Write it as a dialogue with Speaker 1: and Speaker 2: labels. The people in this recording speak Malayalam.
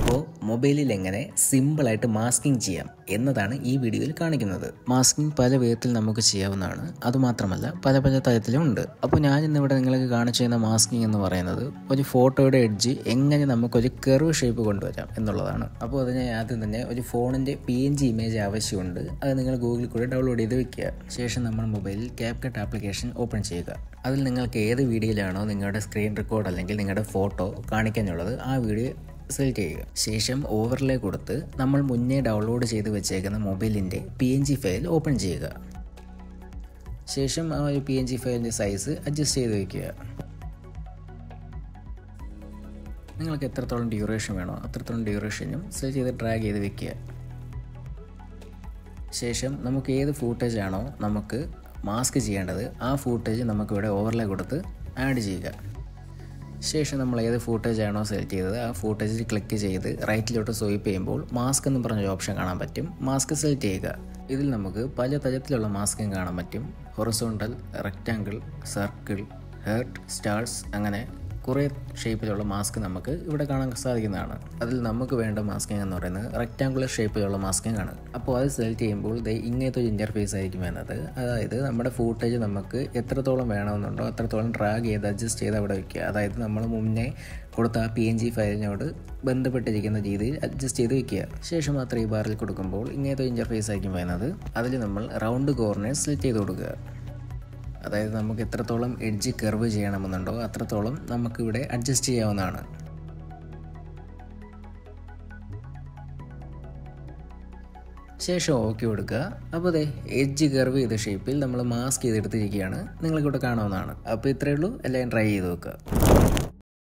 Speaker 1: അപ്പോൾ മൊബൈലിൽ എങ്ങനെ സിമ്പിളായിട്ട് മാസ്കിംഗ് ചെയ്യാം എന്നതാണ് ഈ വീഡിയോയിൽ കാണിക്കുന്നത്. മാസ്കിംഗ് പല വിധത്തിൽ നമുക്ക് ചെയ്യാവുന്നതാണ്. അതുമാത്രമല്ല പല തരത്തിലും ഉണ്ട്. അപ്പോൾ ഞാൻ ഇന്നിവിടെ നിങ്ങൾക്ക് കാണിച്ചു തരുന്ന മാസ്കിംഗ് എന്ന് പറയുന്നത് ഒരു ഫോട്ടോയുടെ എഡ്ജ് എങ്ങനെ നമുക്കൊരു കർവ് ഷേപ്പ് കൊണ്ടുവരാം എന്നുള്ളതാണ്. അപ്പോൾ അതിന് ആദ്യം തന്നെ ഒരു ഫോണിൻ്റെ PNG ഇമേജ് ആവശ്യമുണ്ട്. അത് നിങ്ങൾ ഗൂഗിളിൽ കൂടെ ഡൗൺലോഡ് ചെയ്ത് വെക്കുക. ശേഷം നമ്മൾ മൊബൈലിൽ CapCut ആപ്ലിക്കേഷൻ ഓപ്പൺ ചെയ്യുക. അതിൽ നിങ്ങൾക്ക് ഏത് വീഡിയോയിലാണോ നിങ്ങളുടെ സ്ക്രീൻ റെക്കോർഡ് അല്ലെങ്കിൽ നിങ്ങളുടെ ഫോട്ടോ കാണിക്കാനുള്ളത് ആ വീഡിയോ സെലക്ട് ചെയ്യുക. ശേഷം ഓവർലേ കൊടുത്ത് നമ്മൾ മുന്നേ ഡൗൺലോഡ് ചെയ്ത് വെച്ചേക്കുന്ന മൊബൈലിൻ്റെ PNG ഫയൽ ഓപ്പൺ ചെയ്യുക. ശേഷം ആ ഒരു PNG ഫയലിൻ്റെ സൈസ് അഡ്ജസ്റ്റ് ചെയ്ത് വയ്ക്കുക. നിങ്ങൾക്ക് എത്രത്തോളം ഡ്യൂറേഷൻ വേണോ അത്രത്തോളം ഡ്യൂറേഷനും സെലക്ട് ചെയ്ത് ഡ്രാഗ് ചെയ്ത് വെക്കുക. ശേഷം നമുക്ക് ഏത് ഫൂട്ടേജ് ആണോ നമുക്ക് മാസ്ക് ചെയ്യേണ്ടത് ആ ഫൂട്ടേജ് നമുക്കിവിടെ ഓവർലേ കൊടുത്ത് ആഡ് ചെയ്യുക. ശേഷം നമ്മൾ ഏത് ഫൂട്ടേജ് ആണോ സെലക്ട് ചെയ്തത് ആ ഫൂട്ടേജിൽ ക്ലിക്ക് ചെയ്ത് റൈറ്റിലോട്ട് സ്വൈപ്പ് ചെയ്യുമ്പോൾ മാസ്ക് എന്ന് പറഞ്ഞൊരു ഓപ്ഷൻ കാണാൻ പറ്റും. മാസ്ക് സെലക്ട് ചെയ്യുക. ഇതിൽ നമുക്ക് പല തരത്തിലുള്ള മാസ്കും കാണാൻ പറ്റും. Horizontal, rectangle, circle, heart, stars, അങ്ങനെ കുറേ ഷേപ്പിലുള്ള മാസ്ക് നമുക്ക് ഇവിടെ കാണാൻ സാധിക്കുന്നതാണ്. അതിൽ നമുക്ക് വേണ്ട മാസ്കിംഗ് എന്ന് പറയുന്നത് റെക്റ്റാങ്കുലർ ഷേപ്പിലുള്ള മാസ്കിംഗ് ആണ്. അപ്പോൾ അത് സെലക്ട് ചെയ്യുമ്പോൾ ഇങ്ങനത്തെ ഒരു ഇൻ്റർഫേസ് ആയിരിക്കും വരുന്നത്. അതായത് നമ്മുടെ ഫൂട്ടേജ് നമുക്ക് എത്രത്തോളം വേണമെന്നുണ്ടോ അത്രത്തോളം ഡ്രാഗ് ചെയ്ത് അഡ്ജസ്റ്റ് ചെയ്ത് അവിടെ വയ്ക്കുക. അതായത് നമ്മൾ മുന്നേ കൊടുത്ത ആ PNG ഫയലിനോട് ബന്ധപ്പെട്ടിരിക്കുന്ന രീതിയിൽ അഡ്ജസ്റ്റ് ചെയ്ത് വയ്ക്കുക. ശേഷം ആ 3 ബാറിൽ കൊടുക്കുമ്പോൾ ഇങ്ങനത്തെ ഇൻ്റർഫേസ് ആയിരിക്കും വരുന്നത്. അതിൽ നമ്മൾ റൗണ്ട് കോർണേഴ്സ് സെലക്ട് ചെയ്ത് കൊടുക്കുക. അതായത് നമുക്ക് എത്രത്തോളം എഡ്ജ് കർവ് ചെയ്യണമെന്നുണ്ടോ അത്രത്തോളം നമുക്കിവിടെ അഡ്ജസ്റ്റ് ചെയ്യാവുന്നതാണ്. ശേഷം ഓക്കെ കൊടുക്കുക. അപ്പോൾ എഡ്ജ് കർവ് ചെയ്ത ഷേപ്പിൽ നമ്മൾ മാസ്ക് ചെയ്തെടുത്തിരിക്കുകയാണ്. നിങ്ങൾക്കിവിടെ കാണാവുന്നതാണ്. അപ്പോൾ ഇത്രയേ ഉള്ളൂ. എല്ലാം ട്രൈ ചെയ്ത് നോക്കുക.